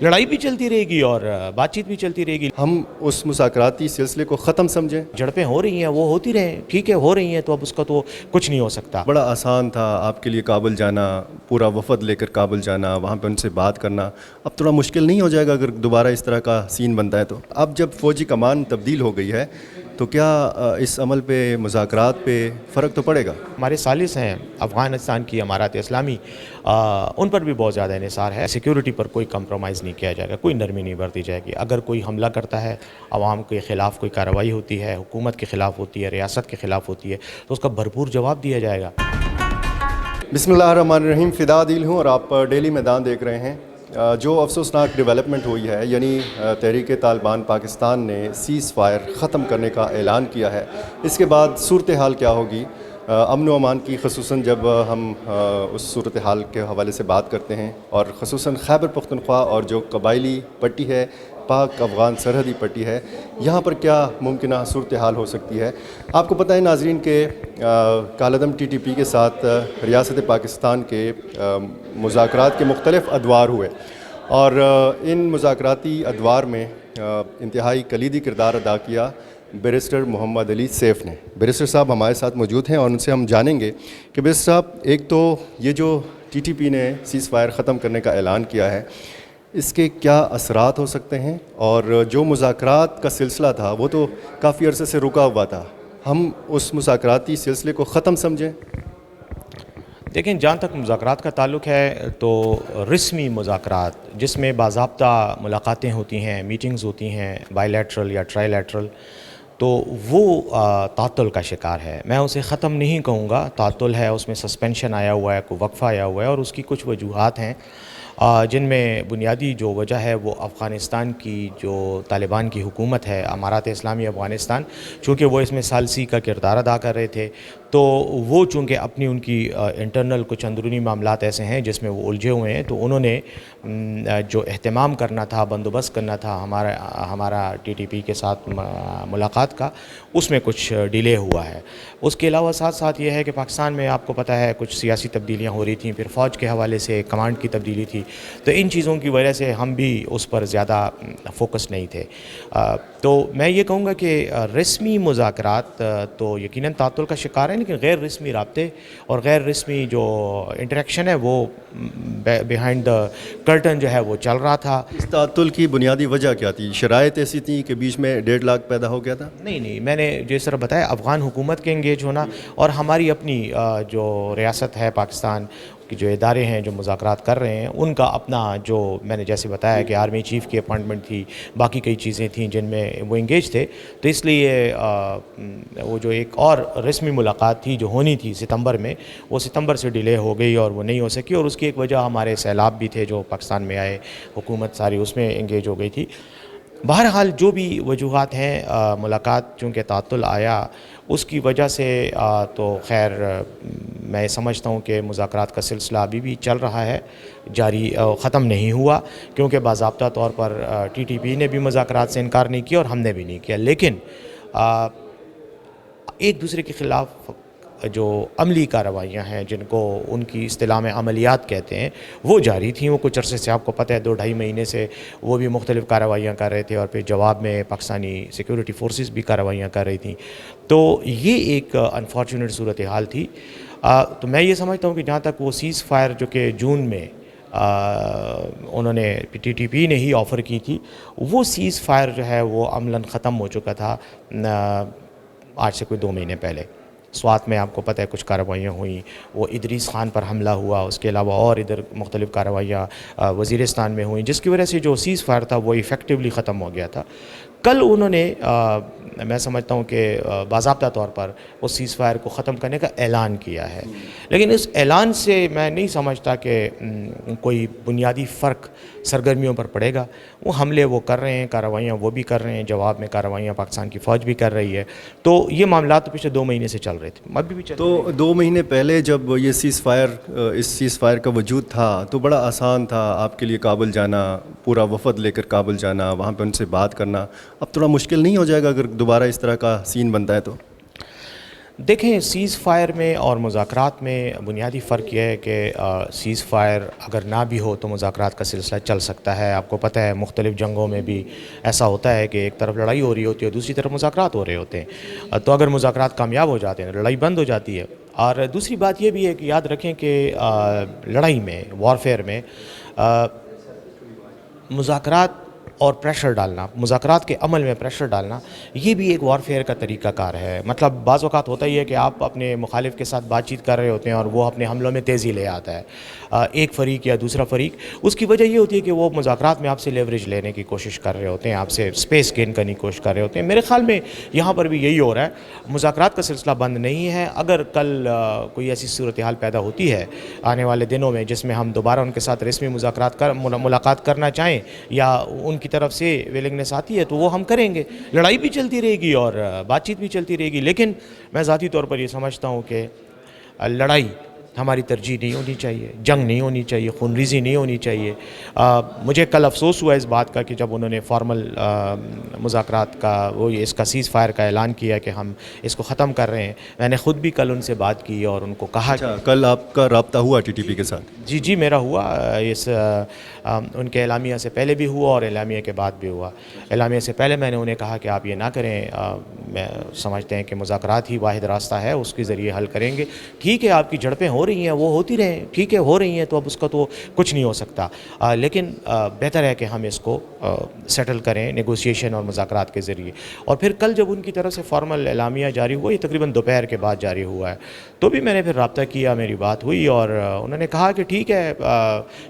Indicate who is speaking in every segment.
Speaker 1: لڑائی بھی چلتی رہے گی اور بات چیت بھی چلتی رہے گی.
Speaker 2: ہم اس مذاکراتی سلسلے کو ختم سمجھیں.
Speaker 1: جھڑپیں ہو رہی ہیں وہ ہوتی رہیں, ٹھیک ہے ہو رہی ہیں, تو اب اس کا تو کچھ نہیں ہو سکتا.
Speaker 2: بڑا آسان تھا آپ کے لیے کابل جانا, پورا وفد لے کر کابل جانا, وہاں پہ ان سے بات کرنا. اب تھوڑا مشکل نہیں ہو جائے گا اگر دوبارہ اس طرح کا سین بنتا ہے تو؟ اب جب فوجی کمان تبدیل ہو گئی ہے تو کیا اس عمل پہ, مذاکرات پہ فرق تو پڑے گا؟
Speaker 1: ہمارے ثالث ہیں افغانستان کی امارات اسلامی, ان پر بھی بہت زیادہ انحصار ہے. سیکیورٹی پر کوئی کمپرومائز نہیں کیا جائے گا, کوئی نرمی نہیں برتی جائے گی. اگر کوئی حملہ کرتا ہے, عوام کے خلاف کوئی کارروائی ہوتی ہے, حکومت کے خلاف ہوتی ہے, ریاست کے خلاف ہوتی ہے, تو اس کا بھرپور جواب دیا جائے گا.
Speaker 2: بسم اللہ الرحمن الرحیم. فدا دل ہوں اور آپ ڈیلی میدان دیکھ رہے ہیں. جو افسوسناک ڈیولپمنٹ ہوئی ہے, یعنی تحریک طالبان پاکستان نے سیز فائر ختم کرنے کا اعلان کیا ہے, اس کے بعد صورتحال کیا ہوگی امن و امان کی, خصوصاً جب ہم اس صورتحال کے حوالے سے بات کرتے ہیں, اور خصوصاً خیبر پختونخوا اور جو قبائلی پٹی ہے, پاک افغان سرحدی پٹی ہے, یہاں پر کیا ممکنہ صورتحال ہو سکتی ہے. آپ کو پتہ ہے ناظرین کہ کالعدم ٹی ٹی پی کے ساتھ ریاست پاکستان کے مذاکرات کے مختلف ادوار ہوئے, اور ان مذاکراتی ادوار میں انتہائی کلیدی کردار ادا کیا بیرسٹر محمد علی سیف نے. بیرسٹر صاحب ہمارے ساتھ موجود ہیں اور ان سے ہم جانیں گے کہ بیرسٹر صاحب, ایک تو یہ جو ٹی ٹی پی نے سیز فائر ختم کرنے کا اعلان کیا ہے, اس کے کیا اثرات ہو سکتے ہیں, اور جو مذاکرات کا سلسلہ تھا وہ تو کافی عرصے سے رکا ہوا تھا, ہم اس مذاکراتی سلسلے کو ختم سمجھیں؟
Speaker 1: دیکھیں, جہاں تک مذاکرات کا تعلق ہے تو رسمی مذاکرات جس میں باضابطہ ملاقاتیں ہوتی ہیں, میٹنگز ہوتی ہیں, بائی لیٹرل یا ٹرائی لیٹرل, تو وہ تعطل کا شکار ہے. میں اسے ختم نہیں کہوں گا, تعطل ہے, اس میں سسپینشن آیا ہوا ہے, کوئی وقفہ آیا ہوا ہے, اور اس کی کچھ وجوہات ہیں جن میں بنیادی جو وجہ ہے وہ افغانستان کی جو طالبان کی حکومت ہے, امارات اسلامی افغانستان, چونکہ وہ اس میں ثالثی کا کردار ادا کر رہے تھے, تو وہ چونکہ اپنی ان کی انٹرنل کچھ اندرونی معاملات ایسے ہیں جس میں وہ الجھے ہوئے ہیں, تو انہوں نے جو اہتمام کرنا تھا, بندوبست کرنا تھا ہمارا ٹی ٹی پی کے ساتھ ملاقات کا, اس میں کچھ ڈیلے ہوا ہے. اس کے علاوہ ساتھ ساتھ یہ ہے کہ پاکستان میں آپ کو پتہ ہے کچھ سیاسی تبدیلیاں ہو رہی تھیں, پھر فوج کے حوالے سے کمانڈ کی تبدیلی تھی, تو ان چیزوں کی وجہ سے ہم بھی اس پر زیادہ فوکس نہیں تھے. تو میں یہ کہوں گا کہ رسمی مذاکرات تو یقیناً تعطل کا شکار ہیں, لیکن غیر رسمی رابطے اور غیر رسمی جو انٹریکشن ہے وہ بیہائنڈ دا کرٹن جو ہے وہ چل رہا تھا.
Speaker 2: اس تعطل کی بنیادی وجہ کیا تھی؟ شرائط ایسی تھیں کہ بیچ میں 1.5 لاکھ پیدا ہو گیا تھا؟
Speaker 1: نہیں, میں نے جس طرح بتایا, افغان حکومت کے انگیج ہونا اور ہماری اپنی جو ریاست ہے پاکستان کی, جو ادارے ہیں جو مذاکرات کر رہے ہیں, ان کا اپنا جو میں نے جیسے بتایا کہ آرمی چیف کی اپائنٹمنٹ تھی, باقی کئی چیزیں تھیں جن میں وہ انگیج تھے, تو اس لیے وہ جو ایک اور رسمی ملاقات تھی جو ہونی تھی ستمبر میں, وہ ستمبر سے ڈیلے ہو گئی اور وہ نہیں ہو سکی. اور اس کی ایک وجہ ہمارے سیلاب بھی تھے جو پاکستان میں آئے, حکومت ساری اس میں انگیج ہو گئی تھی. بہرحال جو بھی وجوہات ہیں, ملاقات چونکہ تعطل آیا اس کی وجہ سے, تو خیر میں سمجھتا ہوں کہ مذاکرات کا سلسلہ ابھی بھی چل رہا ہے, جاری, ختم نہیں ہوا, کیونکہ باضابطہ طور پر ٹی ٹی پی نے بھی مذاکرات سے انکار نہیں کیا اور ہم نے بھی نہیں کیا, لیکن ایک دوسرے کے خلاف جو عملی کارروائیاں ہیں جن کو ان کی اصطلاح میں عملیات کہتے ہیں وہ جاری تھیں. وہ کچھ عرصے سے, آپ کو پتہ ہے 2-2.5 مہینے سے وہ بھی مختلف کارروائیاں کر رہے تھے, اور پھر جواب میں پاکستانی سیکیورٹی فورسز بھی کارروائیاں کر رہی تھیں. تو یہ ایک انفارچونیٹ صورتحال تھی. تو میں یہ سمجھتا ہوں کہ جہاں تک وہ سیز فائر جو کہ جون میں انہوں نے ٹی ٹی پی نے ہی آفر کی تھی, وہ سیز فائر جو ہے وہ عملاً ختم ہو چکا تھا آج سے کوئی 2 مہینے پہلے. سوات میں آپ کو پتہ ہے کچھ کارروائیاں ہوئیں, وہ ادریس خان پر حملہ ہوا, اس کے علاوہ اور ادھر مختلف کارروائیاں وزیرستان میں ہوئیں, جس کی وجہ سے جو سیز فائر تھا وہ ایفیکٹولی ختم ہو گیا تھا. کل انہوں نے میں سمجھتا ہوں کہ باضابطہ طور پر اس سیز فائر کو ختم کرنے کا اعلان کیا ہے, لیکن اس اعلان سے میں نہیں سمجھتا کہ کوئی بنیادی فرق سرگرمیوں پر پڑے گا. وہ حملے وہ کر رہے ہیں, کارروائیاں وہ بھی کر رہے ہیں, جواب میں کارروائیاں پاکستان کی فوج بھی کر رہی ہے, تو یہ معاملات تو پچھلے 2 مہینے سے چل رہے تھے, ابھی بھی چل رہے ہیں.
Speaker 2: تو 2 مہینے پہلے جب یہ اس سیز فائر کا وجود تھا تو بڑا آسان تھا آپ کے لیے کابل جانا, پورا وفد لے کر کابل جانا, وہاں پہ ان سے بات کرنا. اب تھوڑا مشکل نہیں ہو جائے گا اگر دوبارہ اس طرح کا سین بنتا ہے تو؟
Speaker 1: دیکھیں سیز فائر میں اور مذاکرات میں بنیادی فرق یہ ہے کہ سیز فائر اگر نہ بھی ہو تو مذاکرات کا سلسلہ چل سکتا ہے. آپ کو پتہ ہے مختلف جنگوں میں بھی ایسا ہوتا ہے کہ ایک طرف لڑائی ہو رہی ہوتی ہے دوسری طرف مذاکرات ہو رہے ہوتے ہیں. تو اگر مذاکرات کامیاب ہو جاتے ہیں لڑائی بند ہو جاتی ہے. اور دوسری بات یہ بھی ہے کہ یاد رکھیں کہ لڑائی میں وارفیئر میں مذاکرات اور پریشر ڈالنا, مذاکرات کے عمل میں پریشر ڈالنا, یہ بھی ایک وارفیئر کا طریقہ کار ہے. مطلب بعض اوقات ہوتا ہی ہے کہ آپ اپنے مخالف کے ساتھ بات چیت کر رہے ہوتے ہیں اور وہ اپنے حملوں میں تیزی لے آتا ہے ایک فریق یا دوسرا فریق. اس کی وجہ یہ ہوتی ہے کہ وہ مذاکرات میں آپ سے لیوریج لینے کی کوشش کر رہے ہوتے ہیں, آپ سے اسپیس گین کرنے کی کوشش کر رہے ہوتے ہیں. میرے خیال میں یہاں پر بھی یہی ہو رہا ہے. مذاکرات کا سلسلہ بند نہیں ہے. اگر کل کوئی ایسی صورتحال پیدا ہوتی ہے آنے والے دنوں میں جس میں ہم دوبارہ ان کے ساتھ رسمی ملاقات کرنا چاہیں یا ان کی طرف سے ویلنگنس آتی ہے تو وہ ہم کریں گے. لڑائی بھی چلتی رہے گی اور بات چیت بھی چلتی رہے گی. لیکن میں ذاتی طور پر یہ سمجھتا ہوں کہ لڑائی ہماری ترجیح نہیں ہونی چاہیے, جنگ نہیں ہونی چاہیے, خونریزی نہیں ہونی چاہیے. مجھے کل افسوس ہوا اس بات کا کہ جب انہوں نے فارمل مذاکرات کا اس کا سیز فائر کا اعلان کیا کہ ہم اس کو ختم کر رہے ہیں. میں نے خود بھی کل ان سے بات کی اور ان کو کہا کہ
Speaker 2: کل آپ کا رابطہ ہوا ٹی ٹی پی کے ساتھ؟
Speaker 1: جی میرا ہوا. ان کے اعلامیہ سے پہلے بھی ہوا اور اعلامیہ کے بعد بھی ہوا. اعلامیہ سے پہلے میں نے انہیں کہا کہ آپ یہ نہ کریں, میں سمجھتے ہیں کہ مذاکرات ہی واحد راستہ ہے, اس کے ذریعے حل کریں گے. ٹھیک ہے آپ کی جھڑپیں ہو رہی ہیں وہ ہوتی رہیں, ٹھیک ہے ہو رہی ہیں تو اب اس کا تو کچھ نہیں ہو سکتا, لیکن بہتر ہے کہ ہم اس کو سیٹل کریں نیگوسیشن اور مذاکرات کے ذریعے. اور پھر کل جب ان کی طرف سے فارمل اعلامیہ جاری ہوا, یہ تقریباً دوپہر کے بعد جاری ہوا ہے, تو بھی میں نے پھر رابطہ کیا, میری بات ہوئی اور انہوں نے کہا کہ ٹھیک ہے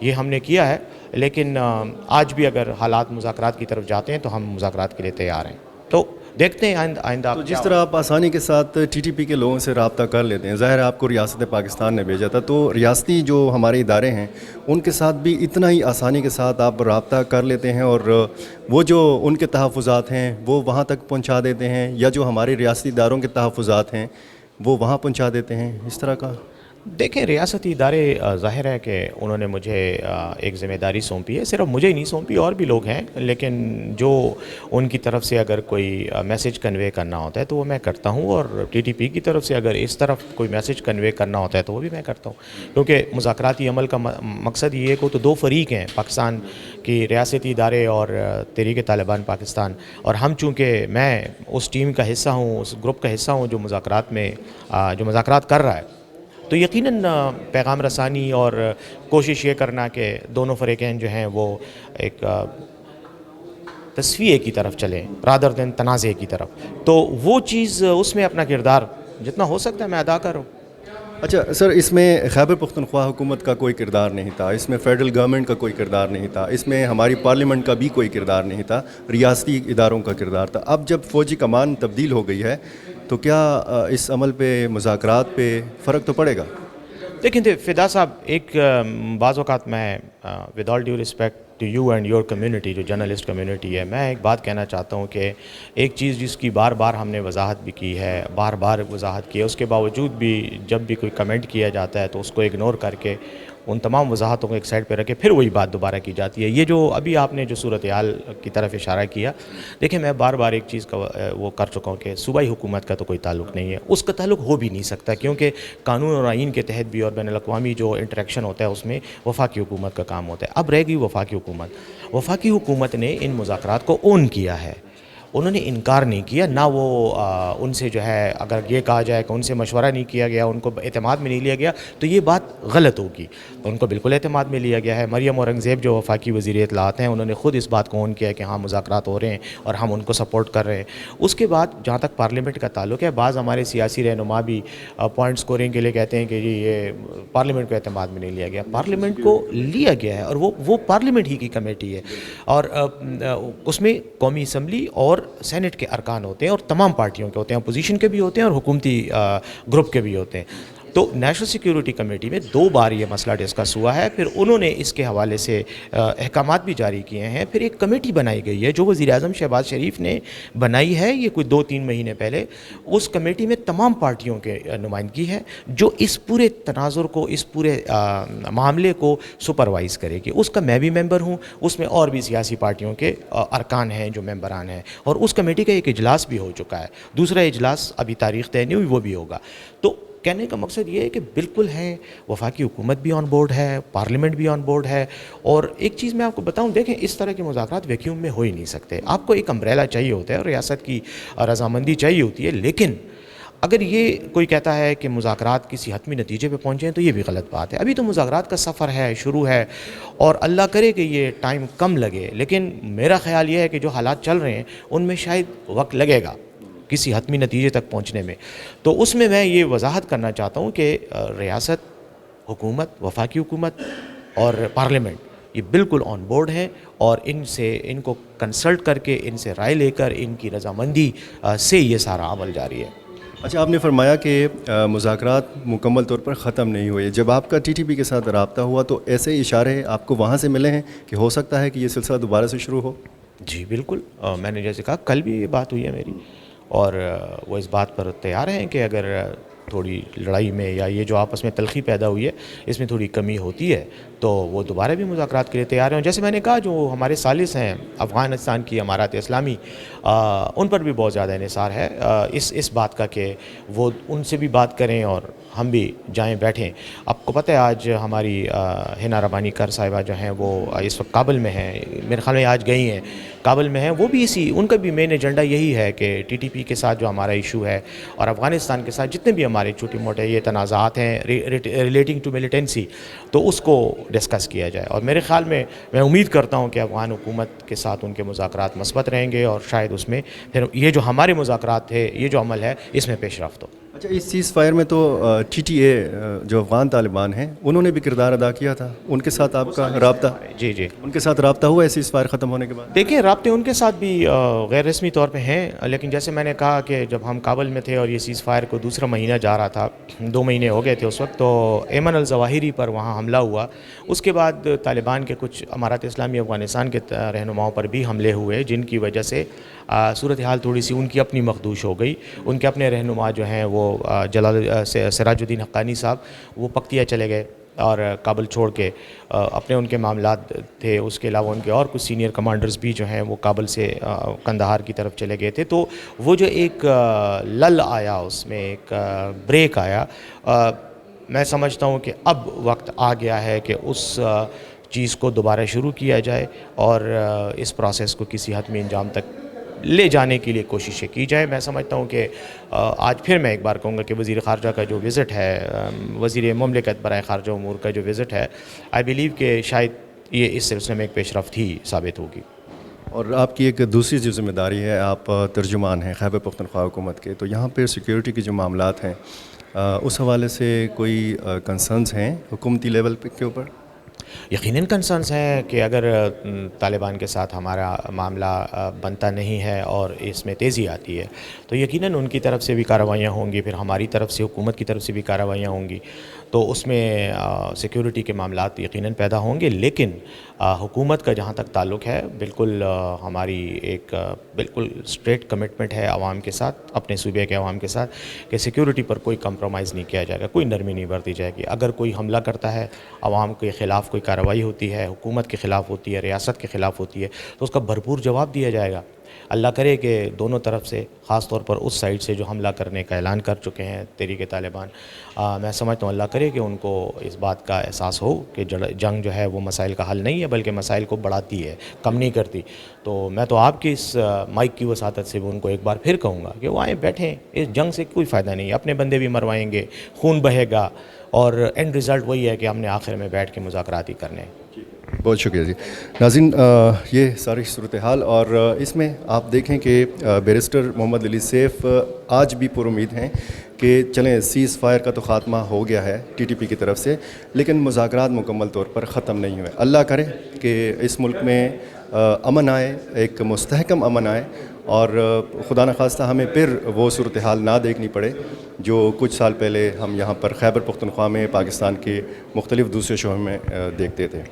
Speaker 1: یہ ہم نے کیا ہے, لیکن آج بھی اگر حالات مذاکرات کی طرف جاتے ہیں تو ہم مذاکرات کے لیے تیار ہیں. تو دیکھتے ہیں آئندہ.
Speaker 2: تو جس طرح آپ آسانی کے ساتھ ٹی ٹی پی کے لوگوں سے رابطہ کر لیتے ہیں, ظاہر ہے آپ کو ریاست پاکستان نے بھیجا تھا, تو ریاستی جو ہمارے ادارے ہیں ان کے ساتھ بھی اتنا ہی آسانی کے ساتھ آپ رابطہ کر لیتے ہیں اور وہ جو ان کے تحفظات ہیں وہ وہاں تک پہنچا دیتے ہیں, یا جو ہمارے ریاستی اداروں کے تحفظات ہیں وہ وہاں پہنچا دیتے ہیں, اس طرح کا؟
Speaker 1: دیکھیں ریاستی ادارے ظاہر ہے کہ انہوں نے مجھے ایک ذمہ داری سونپی ہے, صرف مجھے ہی نہیں سونپی اور بھی لوگ ہیں, لیکن جو ان کی طرف سے اگر کوئی میسج کنوے کرنا ہوتا ہے تو وہ میں کرتا ہوں, اور ٹی ٹی پی کی طرف سے اگر اس طرف کوئی میسج کنوے کرنا ہوتا ہے تو وہ بھی میں کرتا ہوں. کیونکہ مذاکراتی عمل کا مقصد یہ ہے کہ تو دو فریق ہیں, پاکستان کی ریاستی ادارے اور تحریک طالبان پاکستان, اور ہم چونکہ میں اس ٹیم کا حصہ ہوں, اس گروپ کا حصہ ہوں جو مذاکرات کر رہا ہے, تو یقیناً پیغام رسانی اور کوشش یہ کرنا کہ دونوں فریقین جو ہیں وہ ایک تصفیے کی طرف چلیں رادر دین تنازع کی طرف, تو وہ چیز اس میں اپنا کردار جتنا ہو سکتا ہے میں ادا کروں.
Speaker 2: اچھا سر, اس میں خیبر پختونخوا حکومت کا کوئی کردار نہیں تھا, اس میں فیڈرل گورنمنٹ کا کوئی کردار نہیں تھا, اس میں ہماری پارلیمنٹ کا بھی کوئی کردار نہیں تھا, ریاستی اداروں کا کردار تھا. اب جب فوجی کمان تبدیل ہو گئی ہے تو کیا اس عمل پہ مذاکرات پہ فرق تو پڑے گا؟
Speaker 1: دیکھیں فدا صاحب, ایک بعض اوقات میں with all due respect to you and your community, جو جرنلسٹ کمیونٹی ہے, میں ایک بات کہنا چاہتا ہوں کہ ایک چیز جس کی بار بار ہم نے وضاحت بھی کی ہے, بار بار وضاحت کی ہے, اس کے باوجود بھی جب بھی کوئی کمنٹ کیا جاتا ہے تو اس کو اگنور کر کے ان تمام وضاحتوں کو ایک سائڈ پہ رکھے پھر وہی بات دوبارہ کی جاتی ہے. یہ جو ابھی آپ نے جو صورتحال کی طرف اشارہ کیا, دیکھیں میں بار بار ایک چیز کا وہ کر چکا ہوں کہ صوبائی حکومت کا تو کوئی تعلق نہیں ہے, اس کا تعلق ہو بھی نہیں سکتا, کیونکہ قانون اور آئین کے تحت بھی اور بین الاقوامی جو انٹریکشن ہوتا ہے اس میں وفاقی حکومت کا کام ہوتا ہے. اب رہ گئی وفاقی حکومت. وفاقی حکومت نے ان مذاکرات کو اون کیا ہے, انہوں نے انکار نہیں کیا, نہ وہ ان سے جو ہے اگر یہ کہا جائے کہ ان سے مشورہ نہیں کیا گیا, ان کو اعتماد میں نہیں لیا گیا تو یہ بات غلط ہوگی. ان کو بالکل اعتماد میں لیا گیا ہے. مریم اورنگزیب جو وفاقی وزیر اطلاعات ہیں انہوں نے خود اس بات کو اون کیا کہ ہاں مذاکرات ہو رہے ہیں اور ہم ان کو سپورٹ کر رہے ہیں. اس کے بعد جہاں تک پارلیمنٹ کا تعلق ہے, بعض ہمارے سیاسی رہنما بھی پوائنٹ سکورنگ کے لیے کہتے ہیں کہ جی یہ پارلیمنٹ کو اعتماد میں نہیں لیا گیا. پارلیمنٹ کو لیا گیا ہے اور وہ پارلیمنٹ ہی کی کمیٹی ہے, اور اس میں قومی اسمبلی اور سینٹ کے ارکان ہوتے ہیں اور تمام پارٹیوں کے ہوتے ہیں, اپوزیشن کے بھی ہوتے ہیں اور حکومتی گروپ کے بھی ہوتے ہیں. تو نیشنل سیکیورٹی کمیٹی میں 2 بار یہ مسئلہ ڈسکس ہوا ہے، پھر انہوں نے اس کے حوالے سے احکامات بھی جاری کیے ہیں، پھر ایک کمیٹی بنائی گئی ہے جو وزیر اعظم شہباز شریف نے بنائی ہے یہ کوئی 2-3 مہینے پہلے. اس کمیٹی میں تمام پارٹیوں کے نمائندگی ہے جو اس پورے تناظر کو، اس پورے معاملے کو سپروائز کرے گی. اس کا میں بھی ممبر ہوں، اس میں اور بھی سیاسی پارٹیوں کے ارکان ہیں جو ممبران ہیں، اور اس کمیٹی کا ایک اجلاس بھی ہو چکا ہے. دوسرا اجلاس ابھی تاریخ طے نہیں ہوئی، وہ بھی ہوگا. تو کہنے کا مقصد یہ ہے کہ بالکل ہے، وفاقی حکومت بھی آن بورڈ ہے، پارلیمنٹ بھی آن بورڈ ہے. اور ایک چیز میں آپ کو بتاؤں، دیکھیں اس طرح کے مذاکرات ویکیوم میں ہو ہی نہیں سکتے. آپ کو ایک امبریلا چاہیے ہوتا ہے اور ریاست کی رضامندی چاہیے ہوتی ہے. لیکن اگر یہ کوئی کہتا ہے کہ مذاکرات کسی حتمی نتیجے پہ پہنچے ہیں تو یہ بھی غلط بات ہے. ابھی تو مذاکرات کا سفر ہے، شروع ہے، اور اللہ کرے کہ یہ ٹائم کم لگے. لیکن میرا خیال یہ ہے کہ جو حالات چل رہے ہیں ان میں شاید وقت لگے گا کسی حتمی نتیجے تک پہنچنے میں. تو اس میں یہ وضاحت کرنا چاہتا ہوں کہ ریاست، حکومت، وفاقی حکومت اور پارلیمنٹ یہ بالکل آن بورڈ ہیں، اور ان کو کنسلٹ کر کے، ان سے رائے لے کر، ان کی رضامندی سے یہ سارا عمل جاری ہے.
Speaker 2: اچھا، آپ نے فرمایا کہ مذاکرات مکمل طور پر ختم نہیں ہوئے. جب آپ کا TTP کے ساتھ رابطہ ہوا تو ایسے اشارے آپ کو وہاں سے ملے ہیں کہ ہو سکتا ہے کہ یہ سلسلہ دوبارہ سے شروع ہو؟
Speaker 1: جی بالکل. میں نے جیسے کہا کل بھی یہ بات ہوئی ہے میری، اور وہ اس بات پر تیار ہیں کہ اگر تھوڑی لڑائی میں یا یہ جو آپس میں تلخی پیدا ہوئی ہے اس میں تھوڑی کمی ہوتی ہے تو وہ دوبارہ بھی مذاکرات کے لیے تیار ہیں. اور جیسے میں نے کہا جو ہمارے ثالث ہیں افغانستان کی امارات اسلامی، ان پر بھی بہت زیادہ انحصار ہے اس بات کا کہ وہ ان سے بھی بات کریں اور ہم بھی جائیں بیٹھیں. آپ کو پتہ ہے آج ہماری ہنا ربانی کر صاحبہ جو ہیں وہ اس وقت کابل میں ہیں، میرے خیال میں آج گئی ہیں، کابل میں ہیں. وہ بھی ان کا بھی مین ایجنڈا یہی ہے کہ TTP کے ساتھ جو ہمارا ایشو ہے اور افغانستان کے ساتھ جتنے بھی ہمارے چھوٹے موٹے یہ تنازعات ہیں ریلیٹنگ ٹو ملیٹنسی، تو اس کو ڈسکس کیا جائے. اور میرے خیال میں امید کرتا ہوں کہ افغان حکومت کے ساتھ ان کے مذاکرات مثبت رہیں گے، اور شاید اس میں پھر یہ جو ہمارے مذاکرات تھے، یہ جو عمل ہے، اس میں پیش رفت ہو.
Speaker 2: اچھا، اس سیز فائر میں تو TTA جو افغان طالبان ہیں انہوں نے بھی کردار ادا کیا تھا. ان کے ساتھ آپ کا رابطہ؟
Speaker 1: جی
Speaker 2: ان کے ساتھ رابطہ ہوا ہے سیز فائر ختم ہونے کے بعد؟
Speaker 1: دیکھیں رابطے ان کے ساتھ بھی غیر رسمی طور پہ ہیں، لیکن جیسے میں نے کہا کہ جب ہم کابل میں تھے اور یہ سیز فائر کو دوسرا مہینہ جا رہا تھا، 2 مہینے ہو گئے تھے اس وقت، تو ایمن الظواہری پر وہاں حملہ ہوا. اس کے بعد طالبان کے کچھ امارات اسلامی افغانستان کے رہنماؤں پر بھی حملے ہوئے، جن کی وجہ سے صورتحال تھوڑی سی ان کی اپنی مخدوش ہو گئی. ان کے اپنے رہنما جو ہیں وہ سراج الدین حقانی صاحب، وہ پکتیا چلے گئے اور کابل چھوڑ کے اپنے ان کے معاملات تھے. اس کے علاوہ ان کے اور کچھ سینئر کمانڈرز بھی جو ہیں وہ کابل سے قندھار کی طرف چلے گئے تھے. تو وہ جو ایک لل آیا، اس میں ایک بریک آیا، میں سمجھتا ہوں کہ اب وقت آ گیا ہے کہ اس چیز کو دوبارہ شروع کیا جائے اور اس پروسیس کو کسی حتمی انجام تک لے جانے کے لیے کوششیں کی جائے. میں سمجھتا ہوں کہ آج پھر میں ایک بار کہوں گا کہ وزیر خارجہ کا جو وزٹ ہے، وزیر مملکت برائے خارجہ امور کا جو وزٹ ہے، آئی بیلیو کہ شاید یہ اس سلسلے میں ایک پیش رفت ہی ثابت ہوگی.
Speaker 2: اور آپ کی ایک دوسری جو ذمہ داری ہے، آپ ترجمان ہیں خیبر پختونخوا حکومت کے، تو یہاں پہ سیکیورٹی کے جو معاملات ہیں اس حوالے سے کوئی کنسرنز ہیں حکومتی لیول کے اوپر؟
Speaker 1: یقیناً کنسرنس ہیں کہ اگر طالبان کے ساتھ ہمارا معاملہ بنتا نہیں ہے اور اس میں تیزی آتی ہے تو یقیناً ان کی طرف سے بھی کارروائیاں ہوں گی، پھر ہماری طرف سے، حکومت کی طرف سے بھی کارروائیاں ہوں گی. تو اس میں سیکیورٹی کے معاملات یقیناً پیدا ہوں گے. لیکن حکومت کا جہاں تک تعلق ہے، بالکل ہماری ایک بالکل اسٹریٹ کمٹمنٹ ہے عوام کے ساتھ، اپنے صوبے کے عوام کے ساتھ، کہ سیکیورٹی پر کوئی کمپرومائز نہیں کیا جائے گا، کوئی نرمی نہیں برتی جائے گی. اگر کوئی حملہ کرتا ہے، عوام کے خلاف کوئی کارروائی ہوتی ہے، حکومت کے خلاف ہوتی ہے، ریاست کے خلاف ہوتی ہے، تو اس کا بھرپور جواب دیا جائے گا. اللہ کرے کہ دونوں طرف سے، خاص طور پر اس سائڈ سے جو حملہ کرنے کا اعلان کر چکے ہیں تحریک طالبان، میں سمجھتا ہوں اللہ کرے کہ ان کو اس بات کا احساس ہو کہ جنگ جو ہے وہ مسائل کا حل نہیں ہے بلکہ مسائل کو بڑھاتی ہے، کم نہیں کرتی. تو میں تو آپ کی اس مائک کی وساطت سے بھی ان کو ایک بار پھر کہوں گا کہ وہ آئیں، بیٹھیں. اس جنگ سے کوئی فائدہ نہیں ہے، اپنے بندے بھی مروائیں گے، خون بہے گا، اور اینڈ ریزلٹ وہی ہے کہ ہم نے آخر میں بیٹھ کے مذاکرات ہی کرنے ہیں.
Speaker 2: بہت شکریہ جی. ناظرین، یہ ساری صورتحال، اور اس میں آپ دیکھیں کہ بیرسٹر محمد علی سیف آج بھی پر امید ہیں کہ چلیں سیز فائر کا تو خاتمہ ہو گیا ہے TTP کی طرف سے، لیکن مذاکرات مکمل طور پر ختم نہیں ہوئے. اللہ کرے کہ اس ملک میں امن آئے، ایک مستحکم امن آئے، اور خدا نخواستہ ہمیں پھر وہ صورتحال نہ دیکھنی پڑے جو کچھ سال پہلے ہم یہاں پر خیبر پختونخوا میں پاکستان کے مختلف دوسرے شہروں میں دیکھتے تھے.